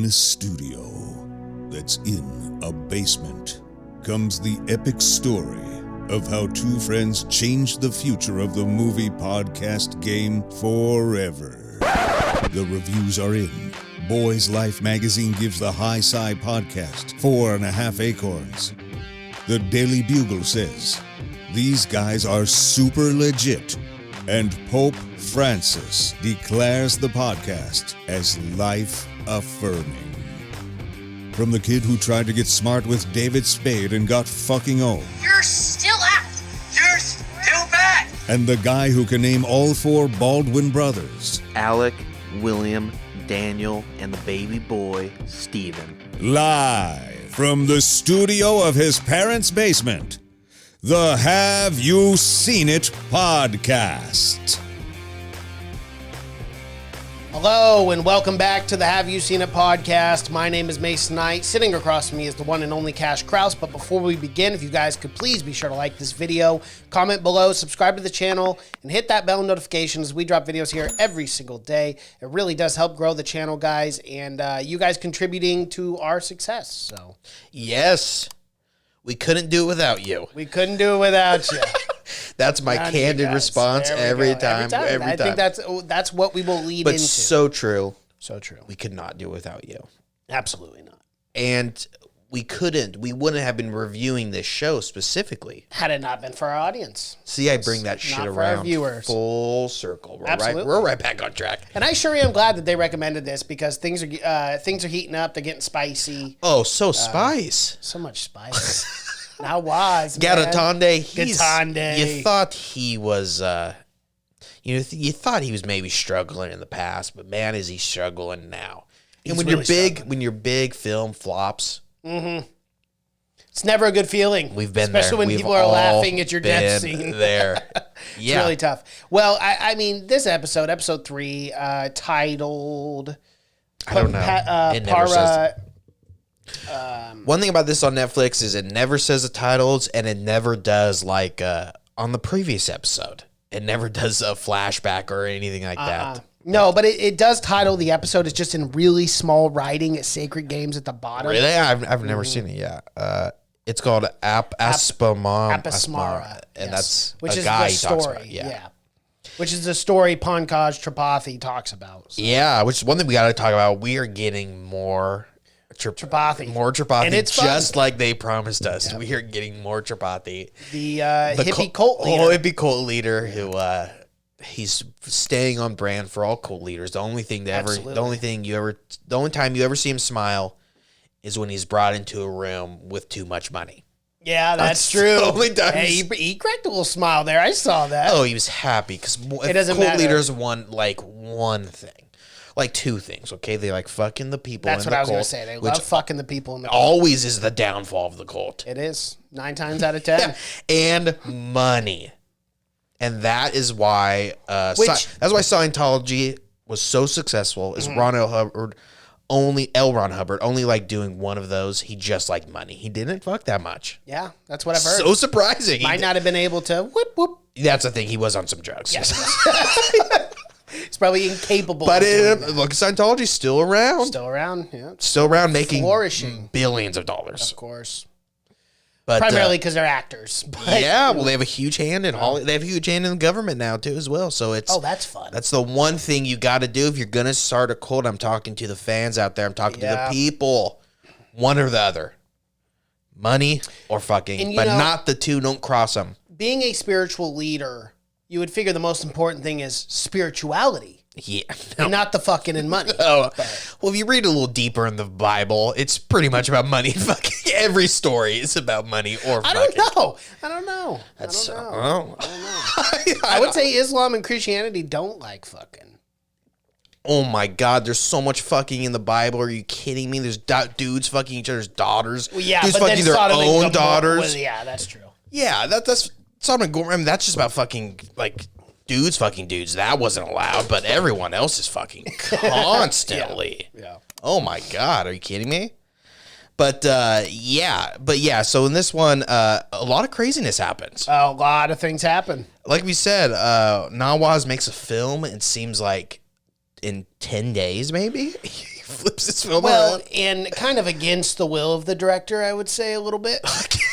In a studio that's in a basement comes the epic story of how two friends changed the future of the movie podcast game forever. The reviews are in. Boys Life magazine gives the High Side podcast 4.5 acorns. The Daily Bugle says, these guys are super legit. And Pope Francis declares the podcast as life-affirming. From the kid who tried to get smart with David Spade and got fucking old. You're still out. You're still bad. And the guy who can name all four Baldwin brothers. Alec, William, Daniel, and the baby boy, Stephen. Live from the studio of his parents' basement. The Have You Seen It podcast. Hello and welcome back to the Have You Seen It podcast. My name is Mason Knight. Sitting across from me is the one and only Cash Kraus. But before we begin, if you guys could please be sure to like this video, comment below, subscribe to the channel, and hit that bell notification as we drop videos here every single day. It really does help grow the channel, guys, and you guys contributing to our success. So yes. We couldn't do it without you. We couldn't do it without you. That's my candid response every time. I think that's what we will lead into. But so true. So true. We could not do it without you. Absolutely not. And we wouldn't have been reviewing this show specifically. Had it not been for our audience. See, I bring that shit around our viewers. Full circle. Absolutely. We're right back on track. And I sure am glad that they recommended this because things are heating up. They're getting spicy. Oh, so spice. So much spice. Now was Gatatande. You thought he was, you thought he was maybe struggling in the past, but man, is he struggling now? And when your big film flops, it's never a good feeling. We've been especially there. when people are laughing at your death scene. There, It's really tough. Well, I mean, this episode 3, titled, I don't know. It never says. One thing about this on Netflix is it never says the titles, and it never does like on the previous episode. It never does a flashback or anything like that. No, but it does title the episode. It's just in really small writing at Sacred Games at the bottom. Really? I've never seen it yet. It's called Apasmara, and that's which a is guy the he story. talks about. Yeah. Which is the story Pankaj Tripathi talks about. So. Yeah, which is one thing we got to talk about. We are getting more Tripathi. More Tripathi, and it's just fun. like they promised us. Yeah. We are getting more Tripathi. The hippie cult leader. Oh, hippie cult leader who he's staying on brand for all cult leaders. The only time you ever see him smile is when he's brought into a room with too much money. Yeah, that's true. The only time he cracked a little smile there. I saw that. Oh, he was happy because cult leaders want like one thing. Like two things, okay? They like fucking the people in the cult. That's what I was going to say. They love fucking the people in the cult. Always is the downfall of the cult. It is. 9 times out of 10. And money. And that is why that's why Scientology was so successful is Ron Hubbard only like doing one of those. He just liked money. He didn't fuck that much. Yeah, that's what I've heard. So surprising. Might not have been able to whoop. That's the thing. He was on some drugs. Yes. It's probably incapable. But look, Scientology's still around. Still around, yeah. Still around, making flourishing billions of dollars. Of course. But primarily because they're actors. But, yeah, well, they have a huge hand in they have a huge hand in the government now too, as well. So that's fun. That's the one thing you got to do if you're gonna start a cult. I'm talking to the fans out there. I'm talking to the people. One or the other, money or fucking, but not the two. Don't cross them. Being a spiritual leader, you would figure the most important thing is spirituality. Yeah. And not the fucking and money. Well, if you read a little deeper in the Bible, it's pretty much about money. Fucking every story is about money or fucking. I don't know. I don't know. I would say Islam and Christianity don't like fucking. Oh my God, there's so much fucking in the Bible. Are you kidding me? There's dudes fucking each other's daughters. Well, yeah, dudes but fucking their own daughters. Well, yeah, that's true. Yeah, that's Sodom and Gomorrah. I mean, that's just about fucking like dudes fucking dudes. That wasn't allowed, but everyone else is fucking constantly. Yeah. Oh my God, are you kidding me? But yeah. So in this one, a lot of craziness happens. A lot of things happen. Like we said, Nawaz makes a film. It seems like in 10 days, maybe he flips his film Well, around. and kind of against the will of the director, I would say a little bit.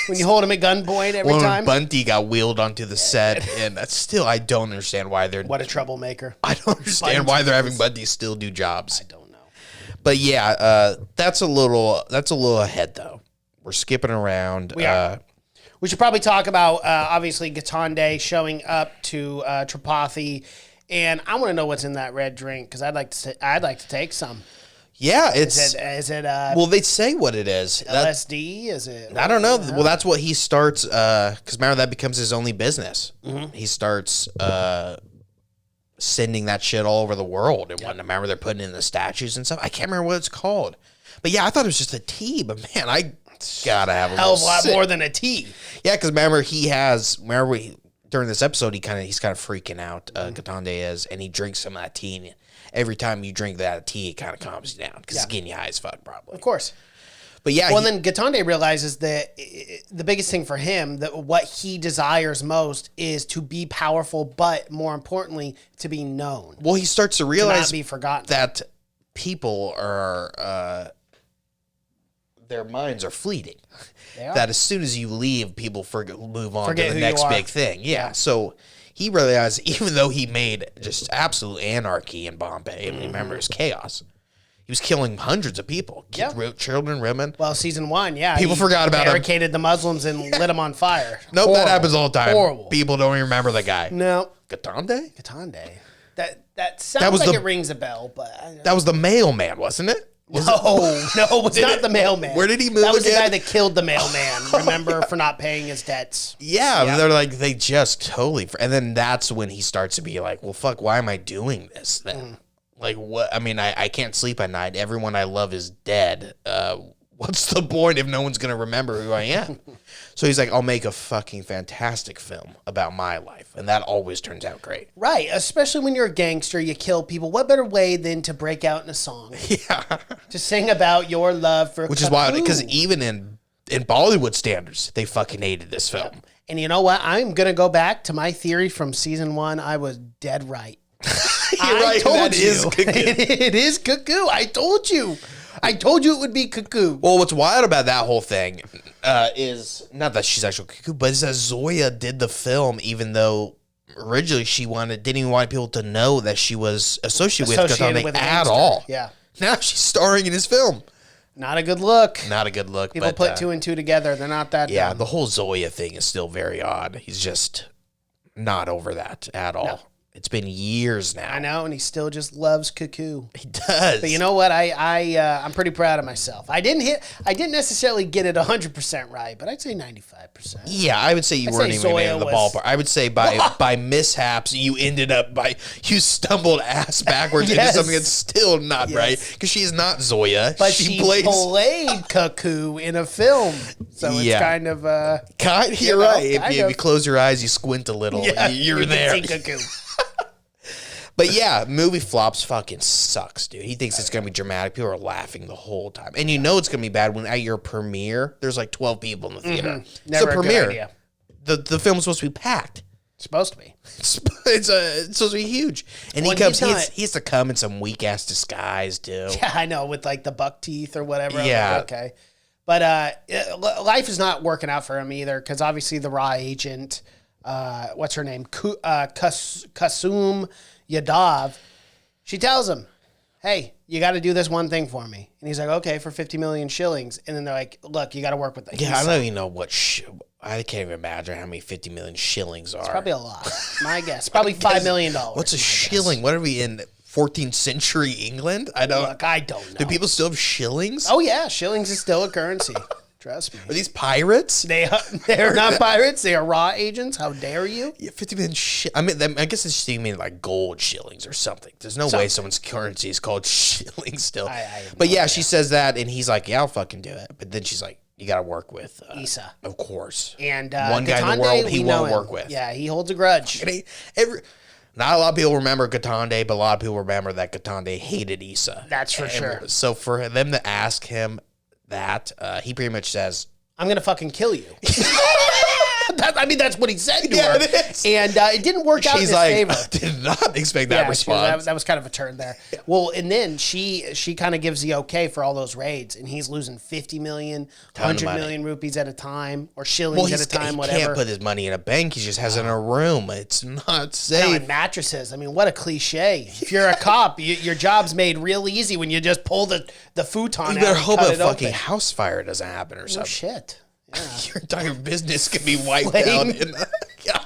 When you hold him at gunpoint every time. Bunty got wheeled onto the set, and that's still, I don't understand why they're... What a troublemaker. I don't understand why they're having Bunty still do jobs. I don't know. But yeah, that's a little ahead, though. We're skipping around. We are. We should probably talk about, obviously, Gitande showing up to Tripathi. And I want to know what's in that red drink because I'd like to take some. Yeah, it's... Is it well, they say what it is. LSD? Is it? I don't know. Well, that's what he starts, because remember, that becomes his only business. Mm-hmm. He starts sending that shit all over the world. And remember, they're putting in the statues and stuff. I can't remember what it's called. But yeah, I thought it was just a tea. But man, I gotta have a hell of a lot more than a tea. Yeah, because remember, during this episode, he's kind of freaking out. Gitande is, and he drinks some of that tea. And every time you drink that tea, it kind of calms you down because it's getting you high as fuck, probably. Of course. But yeah. Well, then Gitande realizes that the biggest thing for him, that what he desires most is to be powerful, but more importantly, to be known. Well, he starts to realize to not be forgotten. That people are, their minds are fleeting. That as soon as you leave, people move on to the next big thing. Yeah. So he realized, even though he made just absolute anarchy in Bombay, and remember, it was chaos. He was killing hundreds of people, children, women. Well, season 1, people forgot about him. Barricaded the Muslims and lit them on fire. Nope, horrible. That happens all the time. Horrible. People don't even remember the guy. No. Gitande? That sounds like it rings a bell, but that was the mailman, wasn't it? No, it's not the mailman. Where did he move? That was again? the guy that killed the mailman. Remember, for not paying his debts. Yeah, they're like, they just totally. And then that's when he starts to be like, well, fuck, why am I doing this then? Like, what? I mean, I can't sleep at night. Everyone I love is dead. What's the point if no one's going to remember who I am? So he's like, I'll make a fucking fantastic film about my life. And that always turns out great. Right. Especially when you're a gangster, you kill people. What better way than to break out in a song? Yeah. To sing about your love for Which is why, because even in Bollywood standards, they fucking hated this film. Yeah. And you know what? I'm going to go back to my theory from season 1. I was dead right. I told you. Is cuckoo. It is cuckoo. I told you it would be cuckoo. Well, what's wild about that whole thing is not that she's actually cuckoo, but it's that Zoya did the film even though originally she didn't even want people to know that she was associated with Gitande at all. Yeah. Now she's starring in his film. Not a good look. Not a good look. People put 2 and 2 together. They're not that dumb. The whole Zoya thing is still very odd. He's just not over that at all. No. It's been years now. I know, and he still just loves cuckoo. He does. But you know what? I'm pretty proud of myself. I didn't necessarily get it 100% right, but I'd say 95%. Yeah, I would say you weren't even in the ballpark. I would say by mishaps you stumbled ass backwards into something that's still not right because she's not Zoya. But she played cuckoo in a film, so it's kind of you're right. If you close your eyes, you squint a little, you're there. See cuckoo. But yeah, movie flops fucking sucks, dude. He thinks it's going to be dramatic. People are laughing the whole time. And you know it's going to be bad when at your premiere, there's like 12 people in the theater. Mm-hmm. Never it's a premiere. Good idea. The film's supposed to be packed. It's supposed to be. It's supposed to be huge. And he has to come in some weak-ass disguise, too. Yeah, I know, with like the buck teeth or whatever. Yeah. Like, okay. But life is not working out for him either because obviously the raw agent, what's her name? Kasum Yadav, she tells him, hey, you got to do this one thing for me. And he's like, okay, for 50 million shillings. And then they're like, look, you got to work with the I don't even know what I can't even imagine how many 50 million shillings are. It's probably a lot. My guess. Probably $5 million. What's a shilling? What are we in 14th century England? I don't know. Do people still have shillings? Oh, yeah. Shillings is still a currency. Trust me. Are these pirates? They're not pirates. They are raw agents. How dare you? Yeah, 50 million I mean, I guess it's mean like gold shillings or something. There's no way someone's currency is called shillings still. But yeah, she says that, and he's like, yeah, I'll fucking do it. But then she's like, you got to work with Issa. Of course. And one guy in the world he won't work with. Yeah, he holds a grudge. Not a lot of people remember Gitande, but a lot of people remember that Gitande hated Issa. That's for sure. So for them to ask him that, he pretty much says, I'm going to fucking kill you. That's what he said to Yeah, her. it is. And it didn't work out in She's his like, favor. I did not expect that response. That was kind of a turn there. Well, and then she kind of gives the okay for all those raids, and he's losing 50 million, 100 million rupees at a time, or shillings at a time, whatever. He can't put his money in a bank. He just has it in a room. It's not safe. And mattresses. I mean, what a cliche. If you're a cop, your job's made real easy when you just pull the futon out. You better and hope cut a it fucking open. house fire doesn't happen or Oh, something. shit. Yeah. Your entire business could be wiped Flame. out. Yeah.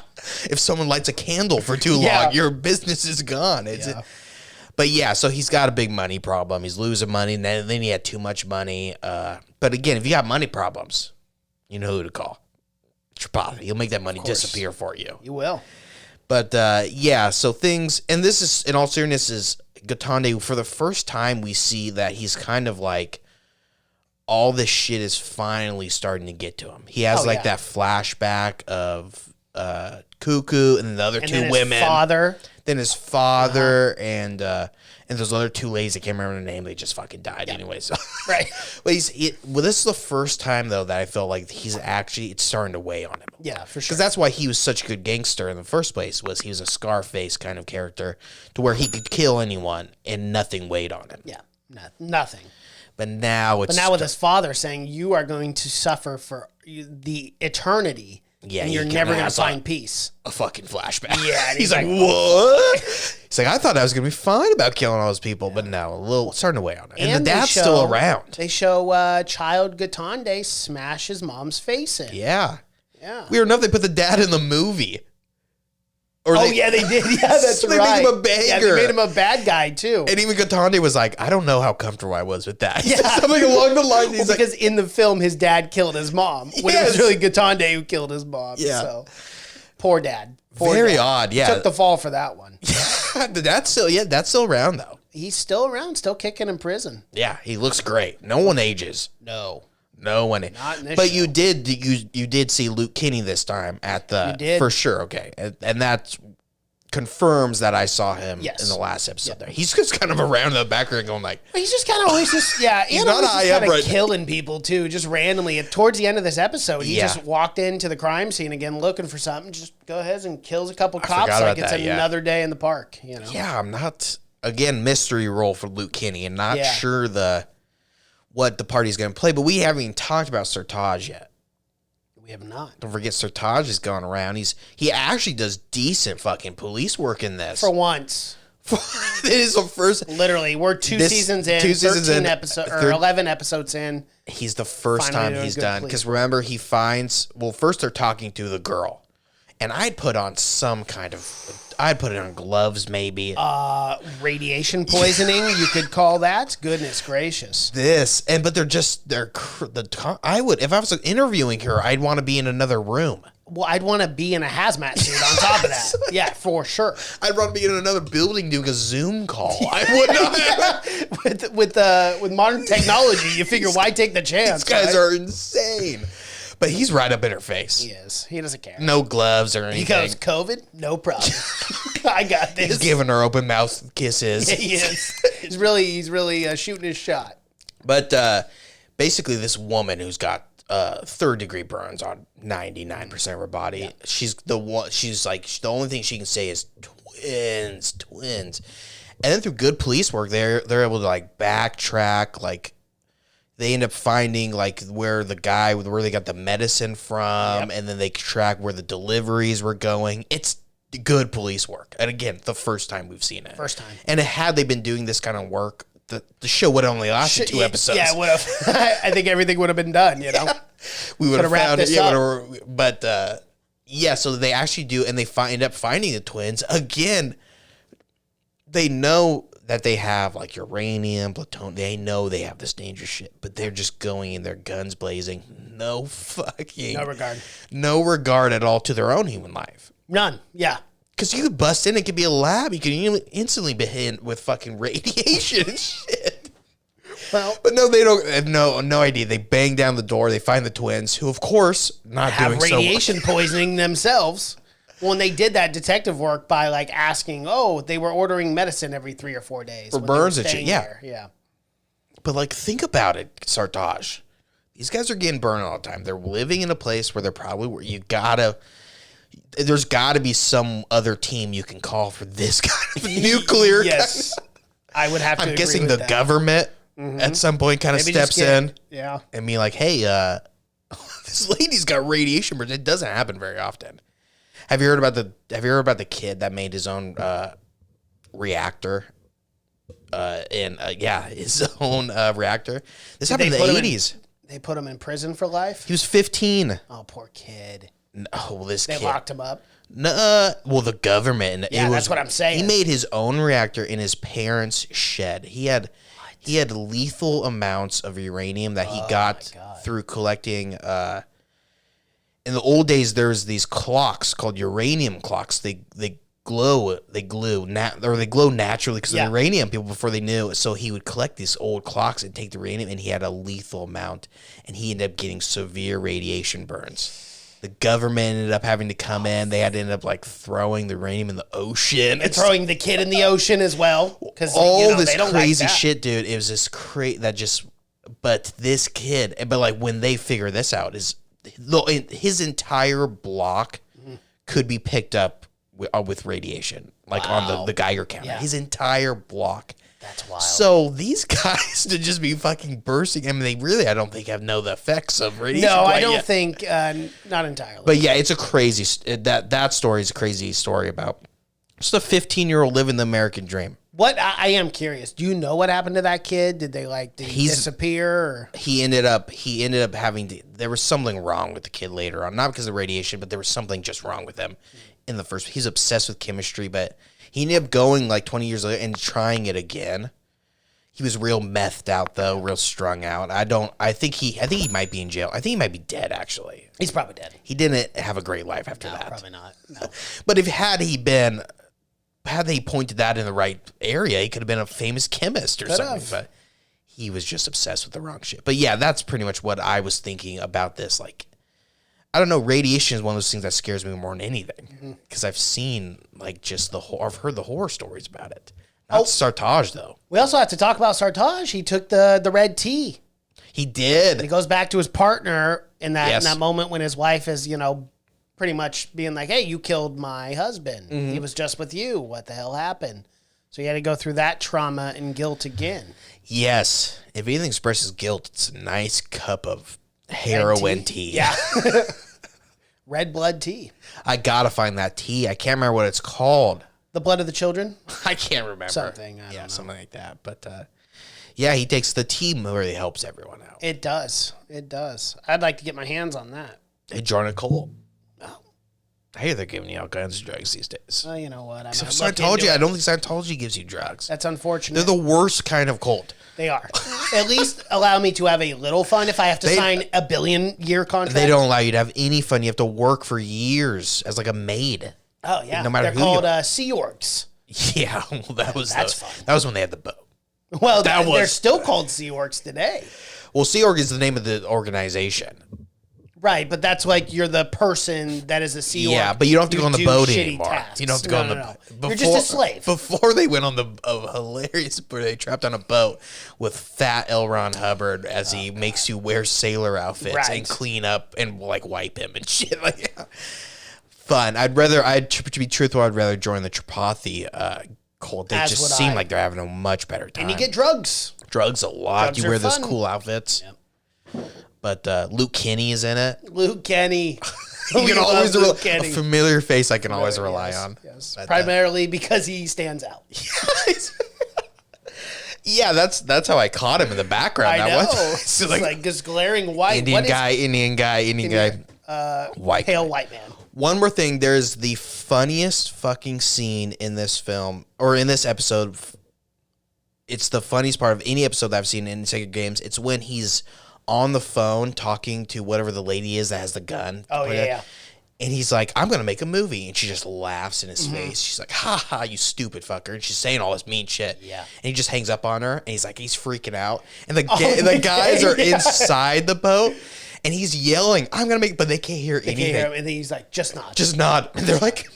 If someone lights a candle for too Yeah. long, your business is gone. But yeah, so he's got a big money problem. He's losing money, and then he had too much money. But again, if you got money problems, you know who to call. It's your father. He'll make that money disappear for you. You will. But yeah, so things, and this is, in all seriousness, is Gatande, for the first time we see that he's kind of like, all this shit is finally starting to get to him. He has that flashback of Cuckoo and the other And two then his women. father. Then his father and those other two ladies, I can't remember their name. They just fucking died anyway. So Right. But this is the first time though that I felt like it's starting to weigh on him. Yeah, for sure. Because that's why he was such a good gangster in the first place. Was he was a Scarface kind of character to where he could kill anyone and nothing weighed on him. Yeah, nothing. But now it's But now with his father saying you are going to suffer for the eternity, Yeah, and he you're kinda never going to has find peace. a fucking flashback. Yeah, and he's like, what? He's like, I thought I was gonna be fine about killing all those people, but no, a little starting to weigh on it. And the they dad's show- still around. They show child Gatande smash his mom's face in. Yeah. Yeah. Weird enough, they put the dad in the movie. Or Yeah, they did. Yeah, that's They right. made him a banger. Yeah, they made him a bad guy too. And even Gatande was like, I don't know how comfortable I was with that. Yeah. Something along the lines. He's Because in the film, his dad killed his mom. When it was Yes. really Gatande who killed his mom. Yeah. So, poor dad. Very odd, yeah. Took the fall for that one. that's still around though. He's still around, still kicking in prison. Yeah, he looks great. No one ages. No. No one. Not in this But show. you did see Luke Kinney this time at the You did. for sure. Okay, and that confirms that I saw him Yes. in the last episode. There, he's just kind of around in the background going like, He's just kind of always He's not high up kind of right now. killing people too, just randomly. And towards the end of this episode, he Yeah. just walked into the crime scene again, looking for something. Just go ahead and kills a couple cops forgot like about it's that, yeah. another day in the park. You know? yeah, I'm not again mystery role for Luke Kinney, and not Yeah. sure what the party's going to play. But we haven't even talked about Sertaj yet. We have not. Don't forget, Sertaj is going around. He actually does decent fucking police work in this. For once. It is the first. Literally, we're two seasons in, 13 episodes, or 11 episodes in. He's the first Finally time doing he's good done. police Because remember, he finds. Well, first they're talking to the girl. And I'd put on some kind of. I'd put it on gloves, maybe. Radiation poisoning, you could call that. Goodness gracious. I would, if I was interviewing her, I'd want to be in another room. Well, I'd want to be in a hazmat suit on top of that. Yeah, for sure. I'd want to be in another building doing a Zoom call. I would not. With modern technology, you figure why take the chance? These guys right? are insane. But he's right up in her face. He is. He doesn't care. No gloves or anything. He goes, COVID? No problem. I got this. He's giving her open mouth kisses. He is. He's really shooting his shot. But basically, this woman who's got third-degree burns on 99% of her body. Yeah. She's like the only thing she can say is twins. And then through good police work, they're able to like backtrack. Like they end up finding like where they got the medicine from, and then they track where the deliveries were going. It's good police work, and again, the first time we've seen it. First time. And had they been doing this kind of work, the show would have only lasted 2 episodes. Yeah, it would have. I think everything would have been done. You know, we would have wrapped found it. this Yeah, but so they actually do, and they end up finding the twins again. They know that they have like uranium, plutonium. They know they have this dangerous shit, but they're just going in, their guns blazing. No regard at all to their own human life. None. Yeah. Because you could bust in, it could be a lab. You could instantly be hit with fucking radiation and shit. Well, But no, they don't have no idea. They bang down the door. They find the twins, who of course not have doing so well. radiation poisoning themselves. When they did that detective work by like asking, they were ordering medicine every 3 or 4 days For when they were burns and shit, staying yeah. there. Yeah. But like, think about it, Sartaj. these guys are getting burned all the time. They're living in a place where they're probably where there's got to be some other team you can call for this kind of nuclear. Yes, I would have to. I'm agree guessing with the that. government at some point kind of Maybe steps in, yeah, and be like, "Hey, this lady's got radiation burns." It doesn't happen very often. Have you heard about the kid that made his own reactor? His own reactor. This happened in the 80s. They put him in prison for life. He was 15. Oh, poor kid. No, this They kid. locked him up. Well, the government. Yeah, that's what I'm saying. He made his own reactor in his parents' shed. He had lethal amounts of uranium that he got through collecting. In the old days, there's these clocks called uranium clocks. They glow naturally because of uranium. People before they knew, so he would collect these old clocks and take the uranium, and he had a lethal amount, and he ended up getting severe radiation burns. The government ended up having to come in. They had to end up like throwing the uranium in the ocean And throwing the kid in the ocean as well. Because this they don't crazy like that. shit, dude. It was this but this kid, but like when they figure this out, his entire block could be picked up with radiation, like on the Geiger counter. Yeah. His entire block. That's wild. So these guys to just be fucking bursting. I mean, they really, I don't think, know the effects of radiation. No, I don't yet. think, not entirely. But yeah, it's a crazy, that story is a crazy story about just a 15-year-old living the American dream. What I am curious. Do you know what happened to that kid? Did he disappear? Or? He ended up having to. There was something wrong with the kid later on, not because of radiation, but there was something just wrong with him in the first. He's obsessed with chemistry, but he ended up going like 20 years later and trying it again. He was real methed out though, real strung out. I think he might be in jail. I think he might be dead actually. He's probably dead. He didn't have a great life after that. Probably not. No. But had they pointed that in the right area, he could have been a famous chemist or something. But he was just obsessed with the wrong shit. But yeah, that's pretty much what I was thinking about this. Like, I don't know, radiation is one of those things that scares me more than anything. Because I've seen, like, just I've heard the horror stories about it. Not Sartaj, though. We also have to talk about Sartaj. He took the red tea. He did. He goes back to his partner in that moment when his wife is, pretty much being like, hey, you killed my husband. He was just with you. What the hell happened? So he had to go through that trauma and guilt again. Yes. If anything expresses guilt, it's a nice cup of heroin tea. Yeah. Red blood tea. I gotta find that tea. I can't remember what it's called. The blood of the children? I can't remember. Something. I don't know. Something like that. But yeah, he takes the tea really helps everyone out. It does. It does. I'd like to get my hands on that. Hey, Jordan Cole. I hear they're giving you all kinds of drugs these days. Well, you know what? Scientology, I don't think Scientology gives you drugs. That's unfortunate. They're the worst kind of cult. They are. At least allow me to have a little fun if I have to sign a 1 billion-year contract. They don't allow you to have any fun. You have to work for years as like a maid. Oh, yeah. No matter They're called Sea Orgs. Yeah, well, that's fun. That was when they had the boat. Well, they're still called Sea Orgs today. Well, Sea Org is the name of the organization. Right, but that's like you're the person that is a Sea Org. Yeah, but you don't have to go on the boat shitty anymore. tasks. You don't have to go on the boat. You're just a slave. Before they went on a hilarious, where they trapped on a boat with fat L. Ron Hubbard as he makes you wear sailor outfits and clean up and like wipe him and shit. Like, yeah. Fun. To be truthful, I'd rather join the Tripathi cult. They just seem like they're having a much better time. And you get drugs. Drugs a lot. Drugs You wear those fun. cool outfits. Yep. But Luke Kenny is in it. Luke Kenny. You can always Luke a familiar face I can always rely on. Yes. But, primarily because he stands out. Yeah, that's how I caught him in the background. I know. It's like this glaring white Indian guy, white pale guy. white man. One more thing, there's the funniest fucking scene in this film, or in this episode. It's the funniest part of any episode that I've seen in Sacred Games. It's when he's on the phone talking to whatever the lady is that has the gun. Oh, yeah. And he's like, I'm going to make a movie. And she just laughs in his face. She's like, ha ha, you stupid fucker. And she's saying all this mean shit. Yeah. And he just hangs up on her. And he's like, he's freaking out. And the guys are inside the boat. And he's yelling, I'm going to make, but they can't hear anything. And then he's like, just nod. Just nod. And they're like,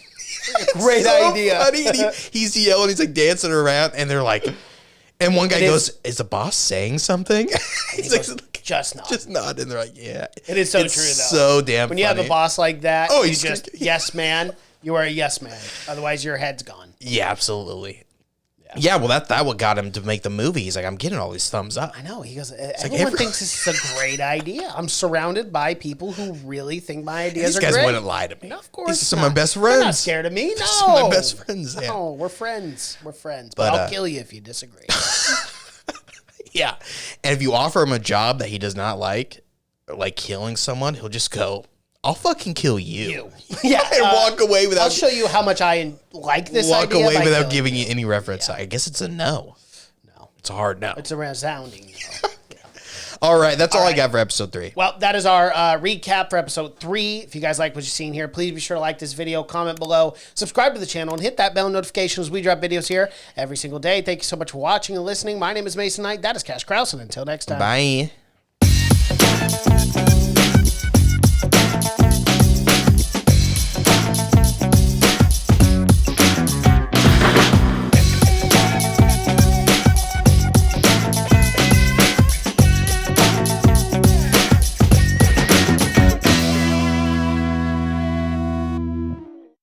great idea. Funny. And he's yelling. He's like dancing around. And they're like, and one guy goes, is the boss saying something? He's like, Just nod. Just nod, and they're like, yeah. It is so It's true, though. So damn When funny. you have a boss like that, Oh, you he's just, yes, man. You are a yes, man. Otherwise, your head's gone. Yeah, absolutely. Yeah, well, that what got him to make the movie. He's like, I'm getting all these thumbs up. I know. He goes, everyone thinks this is a great idea. I'm surrounded by people who really think my ideas are great. These guys wouldn't lie to me. No, of course These are some of my best friends. They're not scared of me. No. Some of my best friends. Yeah. No, we're friends. We're friends. But I'll kill you if you disagree. Yeah. And if you offer him a job that he does not like killing someone, he'll just go, I'll fucking kill you. Yeah. And walk away without... I'll show you how much I like this idea. Walk away by without killing giving you. you any reference. I guess it's a no. No. It's a hard no. It's a resounding no. All right. That's all I got for episode 3. Well, that is our recap for episode 3. If you guys like what you've seen here, please be sure to like this video, comment below, subscribe to the channel, and hit that bell notification as we drop videos here every single day. Thank you so much for watching and listening. My name is Mason Knight. That is Cash Krause, and until next time. Bye.